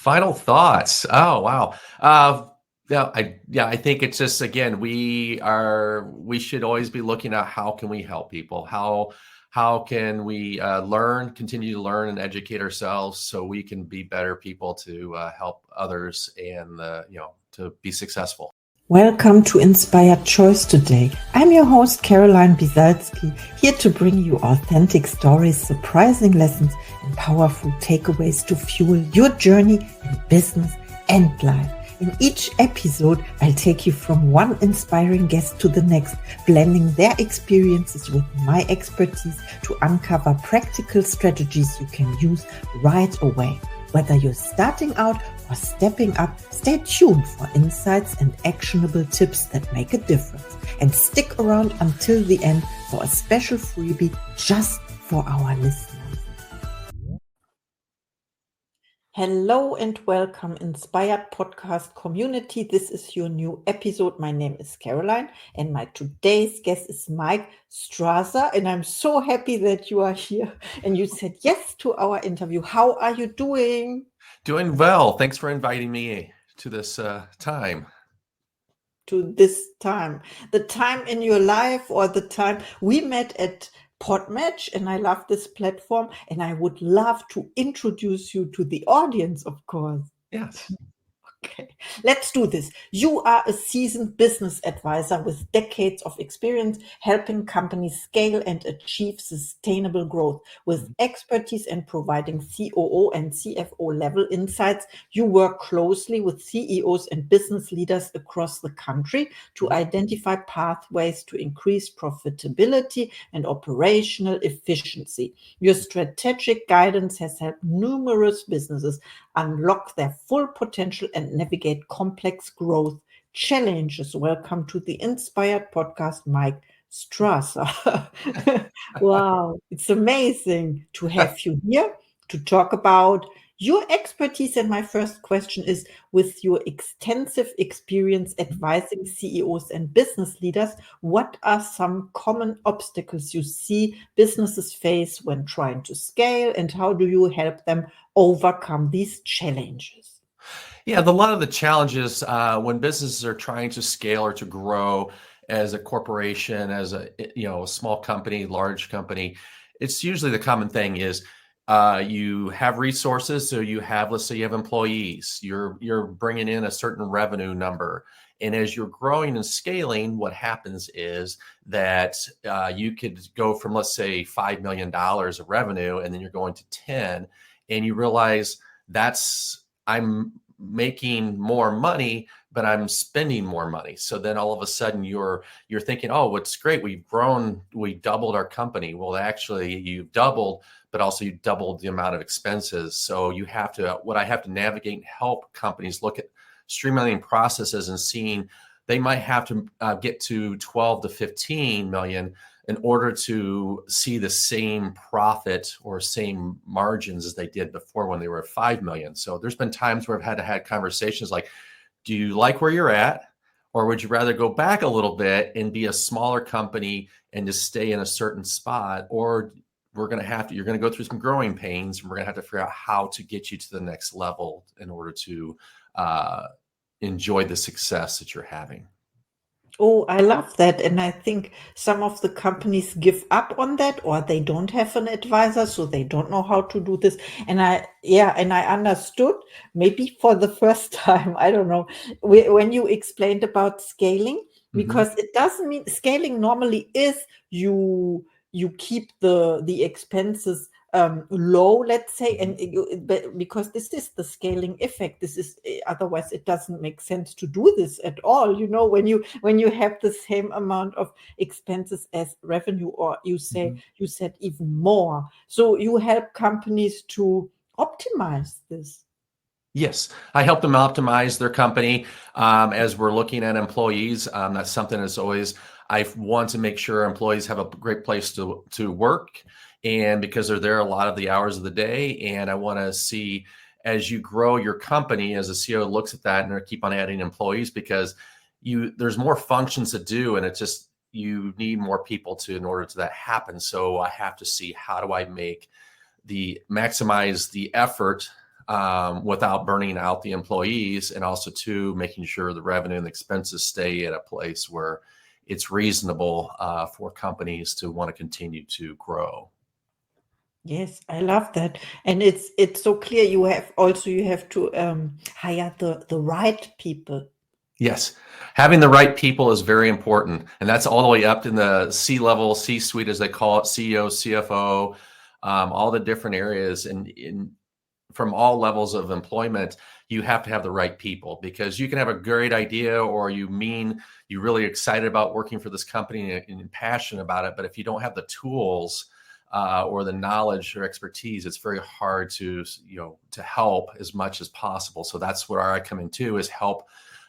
Final thoughts. Oh, wow. I think it's just, again, we should always be looking at how can we help people? How can we continue to learn and educate ourselves so we can be better people to help others and to be successful. Welcome to Inspired Choice today. I'm your host, Caroline Biesalski, here to bring you authentic stories, surprising lessons, and powerful takeaways to fuel your journey in business and life. In each episode, I'll take you from one inspiring guest to the next, blending their experiences with my expertise to uncover practical strategies you can use right away. Whether you're starting out or stepping up, stay tuned for insights and actionable tips that make a difference. And stick around until the end for a special freebie just for our listeners. Hello and welcome, Inspired Podcast community. This is your new episode. My name is Caroline and my today's guest is Mike Straza. And I'm so happy that you are here and you said yes to our interview. How are you doing? Doing well. Thanks for inviting me to this time. To this time. The time in your life or the time we met at Podmatch, and I love this platform, and I would love to introduce you to the audience, of course. Yes. Okay, let's do this. You are a seasoned business advisor with decades of experience helping companies scale and achieve sustainable growth. With expertise in providing COO and CFO level insights, you work closely with CEOs and business leaders across the country to identify pathways to increase profitability and operational efficiency. Your strategic guidance has helped numerous businesses unlock their full potential and navigate complex growth challenges. Welcome to the Inspired Podcast, Mike Straza. Wow, it's amazing to have you here to talk about your expertise. And my first question is, with your extensive experience advising CEOs and business leaders, what are some common obstacles you see businesses face when trying to scale, and how do you help them overcome these challenges? Yeah, a lot of the challenges when businesses are trying to scale or to grow as a corporation, as a small company, large company, it's usually the common thing is you have resources. So let's say you have employees, you're bringing in a certain revenue number. And as you're growing and scaling, what happens is that you could go from, let's say, $5 million of revenue, and then you're going to 10, and you realize I'm making more money, but I'm spending more money. So then all of a sudden you're thinking, oh, what's great, we've grown, we doubled our company. Well, actually you've doubled, but also you doubled the amount of expenses. So what I have to navigate and help companies look at streamlining processes and seeing they might have to get to 12 to 15 million in order to see the same profit or same margins as they did before when they were at 5 million. So there's been times where I've had to have conversations like, do you like where you're at? Or would you rather go back a little bit and be a smaller company and just stay in a certain spot? Or you're going to go through some growing pains, and we're going to have to figure out how to get you to the next level in order to enjoy the success that you're having. Oh, I love that. And I think some of the companies give up on that, or they don't have an advisor, so they don't know how to do this. And I understood maybe for the first time, I don't know, when you explained about scaling, because it doesn't mean scaling normally is you keep the expenses low, let's say, and because this is the scaling effect. This is otherwise it doesn't make sense to do this at all. When you have the same amount of expenses as revenue, or you said even more. So you help companies to optimize this. Yes, I help them optimize their company as we're looking at employees. That's something that's always, I want to make sure employees have a great place to work, and because they're there a lot of the hours of the day. And I want to see, as you grow your company, as a CEO looks at that and keep on adding employees, because there's more functions to do, and it's just you need more people in order to that happen. So I have to see, how do I maximize the effort without burning out the employees, and also two, making sure the revenue and the expenses stay at a place where it's reasonable for companies to want to continue to grow. Yes, I love that. And it's so clear you have to hire the right people. Yes, having the right people is very important, and that's all the way up in the C-level, C-suite, as they call it, CEO, CFO, all the different areas, and from all levels of employment, you have to have the right people, because you can have a great idea, or you're really excited about working for this company and passionate about it, but if you don't have the tools or the knowledge or expertise, it's very hard to help as much as possible. So that's where I come in too, is help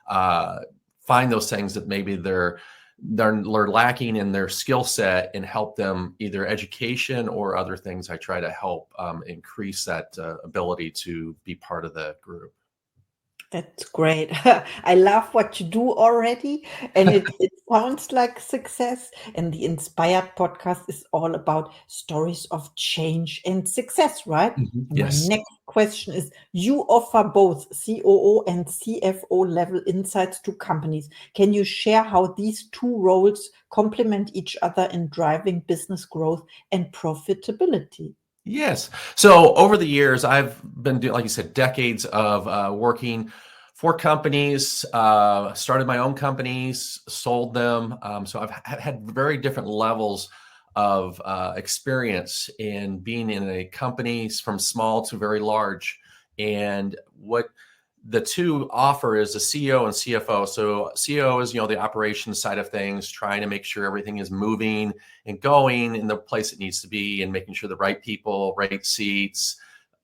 find those things that maybe they're lacking in their skill set, and help them either education or other things. I try to help increase that ability to be part of the group. That's great. I love what you do already, and it sounds like success. And the Inspired podcast is all about stories of change and success, right? And my Yes. next question is, you offer both COO and CFO level insights to companies. Can you share how these two roles complement each other in driving business growth and profitability? Yes. So over the years, I've been doing, like you said, decades of working for companies, started my own companies, sold them. So I've had very different levels of experience in being in a company, from small to very large. And what the two offer is the CEO and CFO. So CEO is, the operations side of things, trying to make sure everything is moving and going in the place it needs to be, and making sure the right people, right seats,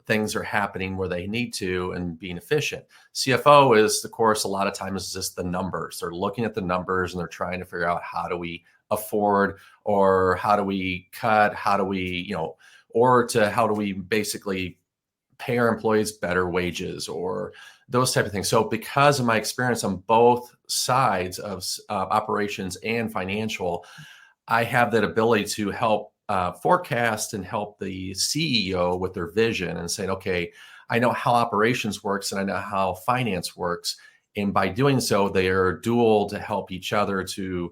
things are happening where they need to, and being efficient. CFO is, of course, a lot of times just the numbers. They're looking at the numbers and they're trying to figure out, how do we afford, or how do we cut, how do we, how do we basically pay our employees better wages, or those type of things. So because of my experience on both sides of operations and financial, I have that ability to help forecast and help the CEO with their vision, and saying, okay, I know how operations works and I know how finance works. And by doing so, they are dual to help each other to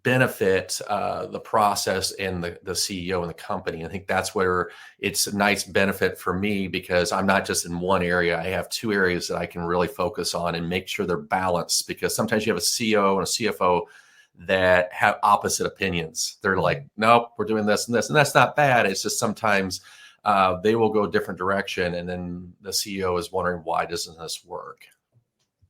benefit the process and the CEO and the company. I think that's where it's a nice benefit for me, because I'm not just in one area. I have two areas that I can really focus on and make sure they're balanced, because sometimes you have a CEO and a CFO that have opposite opinions. They're like, nope, we're doing this and this, and that's not bad. It's just sometimes they will go a different direction, and then the CEO is wondering, why doesn't this work?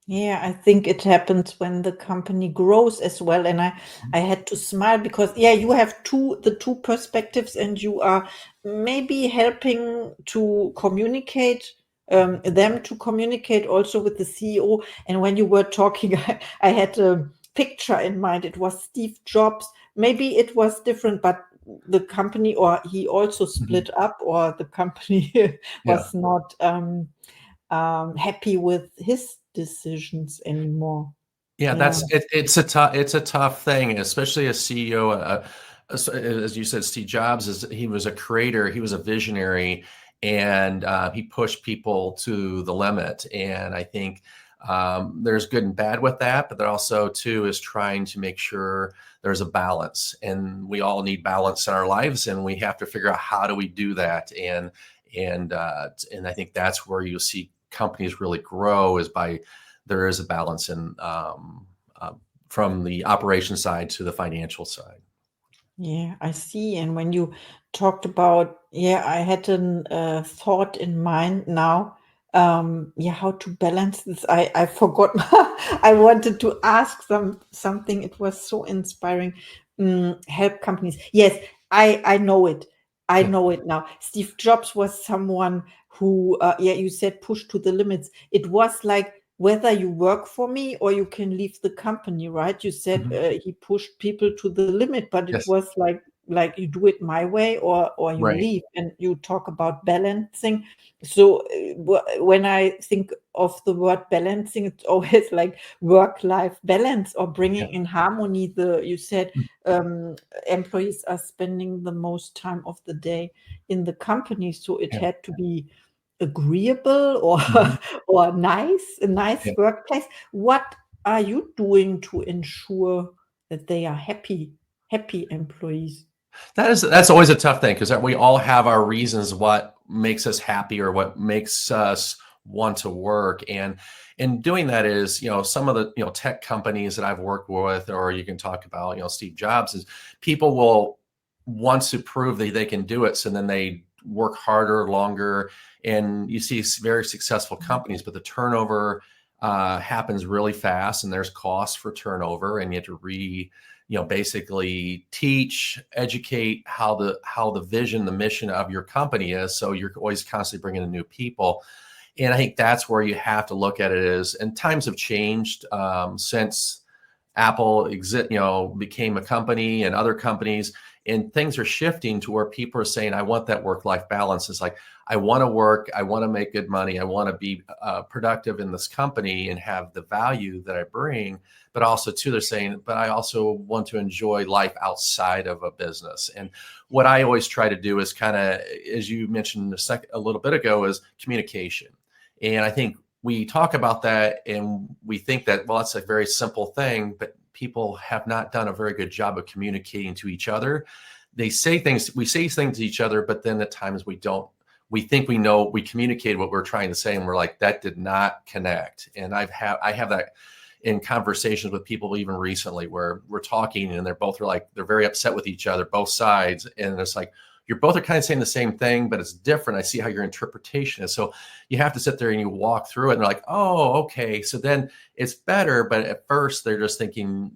Yeah, I think it happens when the company grows as well. And I had to smile, because you have the two perspectives, and you are maybe helping to communicate them to communicate also with the CEO. And when you were talking, I had a picture in mind. It was Steve Jobs. Maybe it was different, but the company, or he also split up, or the company was not happy with his decisions anymore. It's a tough thing, especially a CEO. As you said, Steve Jobs, he was a creator, he was a visionary, and he pushed people to the limit. And I think there's good and bad with that, but there also too is trying to make sure there's a balance, and we all need balance in our lives, and we have to figure out, how do we do that? And I think that's where you'll see companies really grow, is by there is a balance in from the operation side to the financial side. Yeah, I see. And when you talked about, I had a thought in mind now. How to balance this. I forgot. I wanted to ask something. It was so inspiring. Help companies. Yes, I know it. I know it now. Steve Jobs was someone who, you said push to the limits. It was like, whether you work for me or you can leave the company, right? You said he pushed people to the limit, but it Yes. was like, like you do it my way or you Right. leave, and you talk about balancing. So when I think of the word balancing, it's always like work-life balance or Yeah. bringing in harmony. You said employees are spending the most time of the day in the company, so it Yeah. had to be agreeable or Mhm. or nice, a nice Yeah. workplace. What are you doing to ensure that they are happy employees? That's always a tough thing because we all have our reasons what makes us happy or what makes us want to work. And in doing that is, some of the, tech companies that I've worked with, or you can talk about, Steve Jobs, is people will want to prove that they can do it. So then they work harder, longer, and you see very successful companies, but the turnover happens really fast, and there's costs for turnover, and you have to basically teach, educate how the vision, the mission of your company is. So you're always constantly bringing in new people. And I think that's where you have to look at it is, and times have changed since Apple became a company and other companies, and things are shifting to where people are saying, I want that work-life balance. It's like, I want to work, I want to make good money, I want to be productive in this company and have the value that I bring. But also too, they're saying, but I also want to enjoy life outside of a business. And what I always try to do is kind of, as you mentioned a little bit ago, is communication. And I think we talk about that and we think that, well, it's a very simple thing, but people have not done a very good job of communicating to each other. We say things to each other, but then at times we don't. We think we know, we communicate what we're trying to say, and we're like, that did not connect. And I have that in conversations with people even recently where we're talking and they're very upset with each other, both sides. And it's like, you're both are kind of saying the same thing, but it's different. I see how your interpretation is. So you have to sit there and you walk through it and they're like, oh, okay. So then it's better. But at first they're just thinking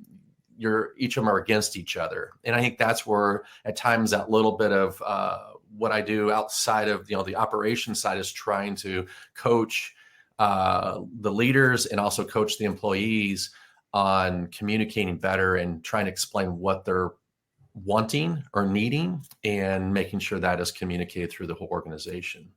each of them are against each other. And I think that's where at times that little bit of what I do outside of, the operation side is trying to coach the leaders and also coach the employees on communicating better and trying to explain what they're wanting or needing and making sure that is communicated through the whole organization.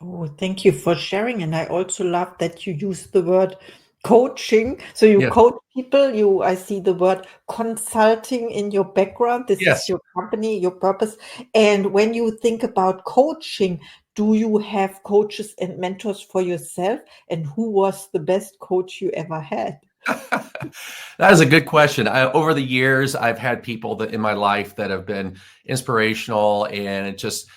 Oh, thank you for sharing. And I also love that you use the word coaching. So you Yeah. coach people. I see the word consulting in your background. This Yes. is your company, your purpose. And when you think about coaching, do you have coaches and mentors for yourself? And who was the best coach you ever had? That is a good question. Over the years, I've had people that in my life that have been inspirational, and it just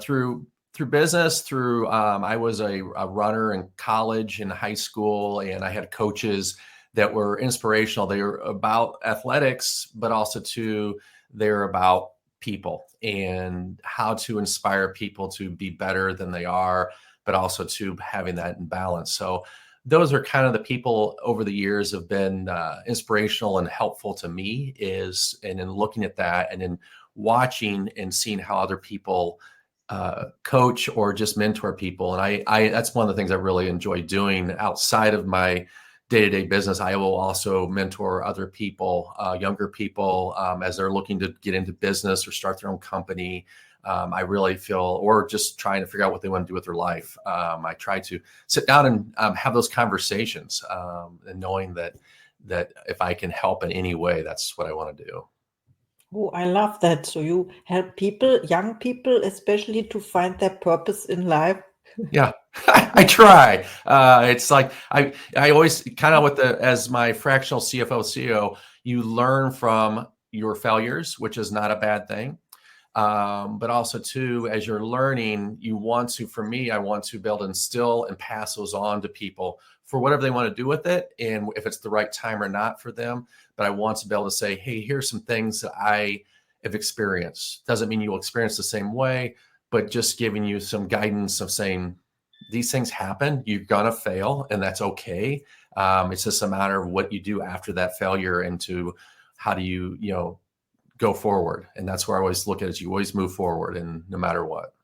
through business, I was a runner in college and high school, and I had coaches that were inspirational. They were about athletics, but also they're about people and how to inspire people to be better than they are, but also to having that in balance. So those are kind of the people over the years have been inspirational and helpful to me, and in looking at that and in watching and seeing how other people coach or just mentor people. And I that's one of the things I really enjoy doing outside of my day-to-day business. I will also mentor other people, younger people, as they're looking to get into business or start their own company. I really feel, or just trying to figure out what they want to do with their life. I try to sit down and have those conversations, and knowing that if I can help in any way, that's what I want to do. Oh, I love that. So you help people, young people especially, to find their purpose in life. Yeah, I try. It's like I always kind of as my fractional CFO CEO, you learn from your failures, which is not a bad thing. But also too, as you're learning, for me, I want to be able to instill and pass those on to people for whatever they want to do with it. And if it's the right time or not for them, but I want to be able to say, hey, here's some things that I have experienced. Doesn't mean you'll experience the same way, but just giving you some guidance of saying, these things happen, you're gonna fail, and that's okay. It's just a matter of what you do after that failure and to how do you, go forward. And that's where I always look at it, is you always move forward, and no matter what.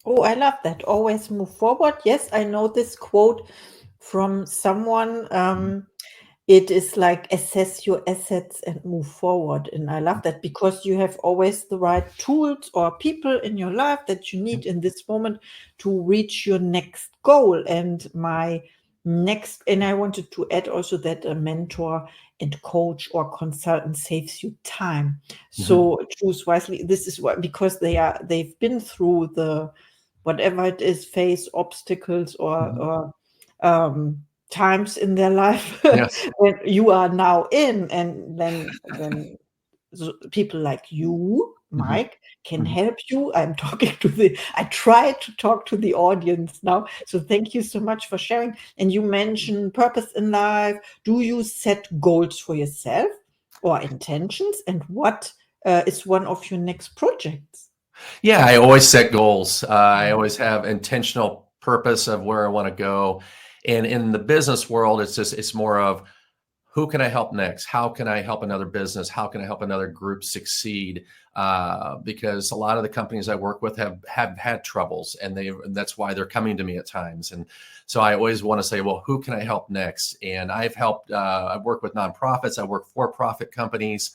Oh, I love that. Always move forward. Yes, I know this quote from someone. it is like assess your assets and move forward. And I love that because you have always the right tools or people in your life that you need in this moment to reach your next goal. And I wanted to add also that a mentor and coach or consultant saves you time. So choose wisely. This is what, because they've been through the whatever it is, face obstacles or times in their life Yes. when you are now in, and then people like you, Mike, can help you. I try to talk to the audience now. So thank you so much for sharing. And you mentioned purpose in life. Do you set goals for yourself or intentions? And what is one of your next projects? Yeah, I always set goals. I always have intentional purpose of where I want to go. And in the business world, it's more of who can I help next? How can I help another business? How can I help another group succeed? Because a lot of the companies I work with have had troubles, and that's why they're coming to me at times. And so I always want to say, well, who can I help next? And I've helped. I've worked with nonprofits. I work for-profit companies.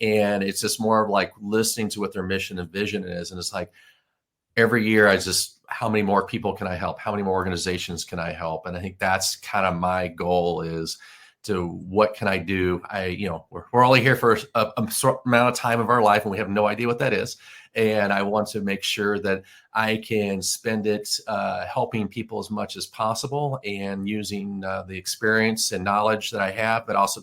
And it's just more of like listening to what their mission and vision is. And it's like every year how many more people can I help? How many more organizations can I help? And I think that's kind of my goal, is to what can I do? We're only here for a short amount of time of our life, and we have no idea what that is. And I want to make sure that I can spend it helping people as much as possible, and using the experience and knowledge that I have, but also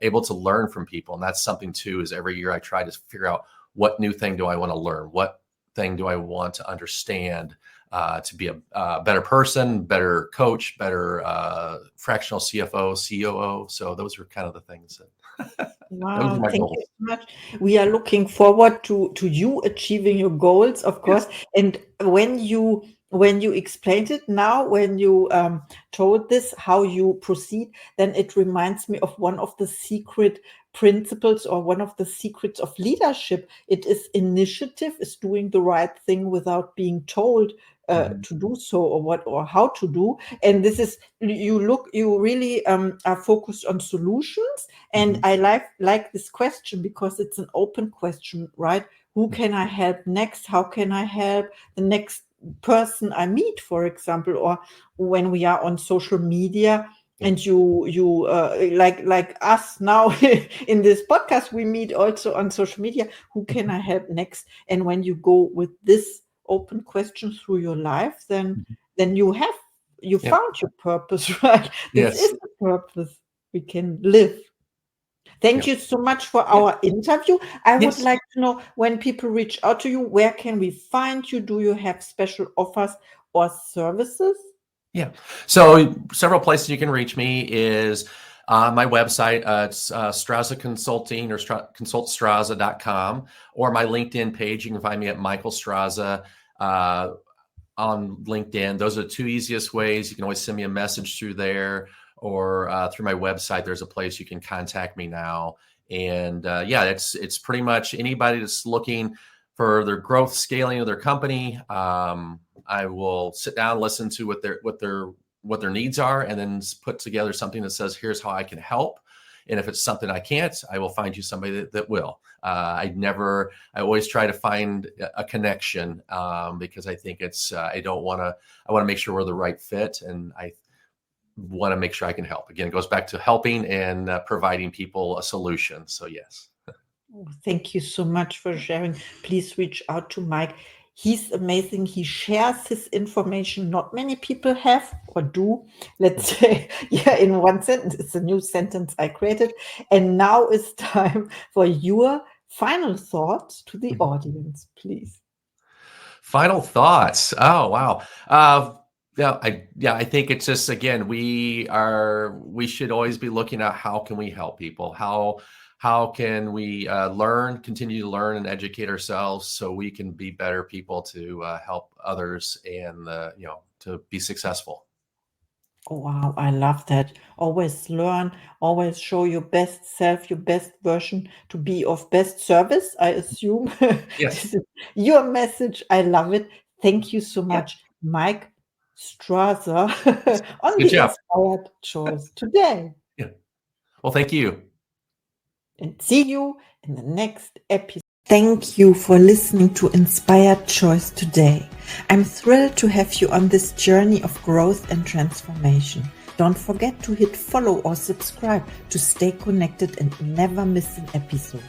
able to learn from people. And that's something too, is every year I try to figure out, what new thing do I want to learn? What thing do I want to understand to be a better person, better coach, better fractional CFO, COO. So those are kind of the things that those are Wow, my thank goals. you so much. We are looking forward to you achieving your goals, of course. And when you explained it now, when you told this, how you proceed, then it reminds me of one of the secret principles, or one of the secrets of leadership. It is initiative, is doing the right thing without being told to do so, or how to do. And this is, you really are focused on solutions. And I like this question because it's an open question, right? Who can I help next? How can I help the next person I meet, for example? Or when we are on social media, and you like us now in this podcast, we meet also on social media. Who can I help next? And when you go with this open question through your life, then you found your purpose, right? This Yes. is the purpose we can live. Thank you so much for our interview. I would Yes. like to know, when people reach out to you, where can we find you? Do you have special offers or services? Yeah. So several places you can reach me is my website. It's Straza Consulting, or consultstraza.com, or my LinkedIn page. You can find me at Michael Straza on LinkedIn. Those are the two easiest ways. You can always send me a message through there, or through my website. There's a place you can contact me now. And it's pretty much anybody that's looking for their growth, scaling of their company. I will sit down, listen to what their needs are, and then put together something that says, here's how I can help. And if it's something I can't, I will find you somebody that will. I always try to find a connection, because I think I want to make sure we're the right fit, and I want to make sure I can help. Again, it goes back to helping and providing people a solution. So yes. Thank you so much for sharing. Please reach out to Mike. He's amazing. He shares his information. Not many people have or do. Let's say, in one sentence. It's a new sentence I created. And now it's time for your final thoughts to the audience, please. Final thoughts. Oh, wow. I think it's just, again, we should always be looking at how can we help people? How can we continue to learn and educate ourselves, so we can be better people to help others, and to be successful. Oh, wow, I love that. Always learn, always show your best self, your best version, to be of best service, I assume. Yes. This is your message. I love it. Thank you so Yeah. much, Mike Straza, on Good the job. Inspired Choice today. Yeah. Well, thank you. And see you in the next episode. Thank you for listening to Inspired Choice today. I'm thrilled to have you on this journey of growth and transformation. Don't forget to hit follow or subscribe to stay connected and never miss an episode.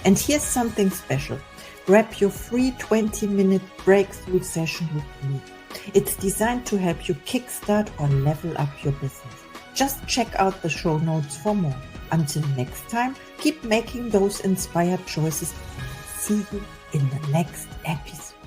And here's something special. Grab your free 20-minute breakthrough session with me. It's designed to help you kickstart or level up your business. Just check out the show notes for more. Until next time, keep making those inspired choices. See you in the next episode.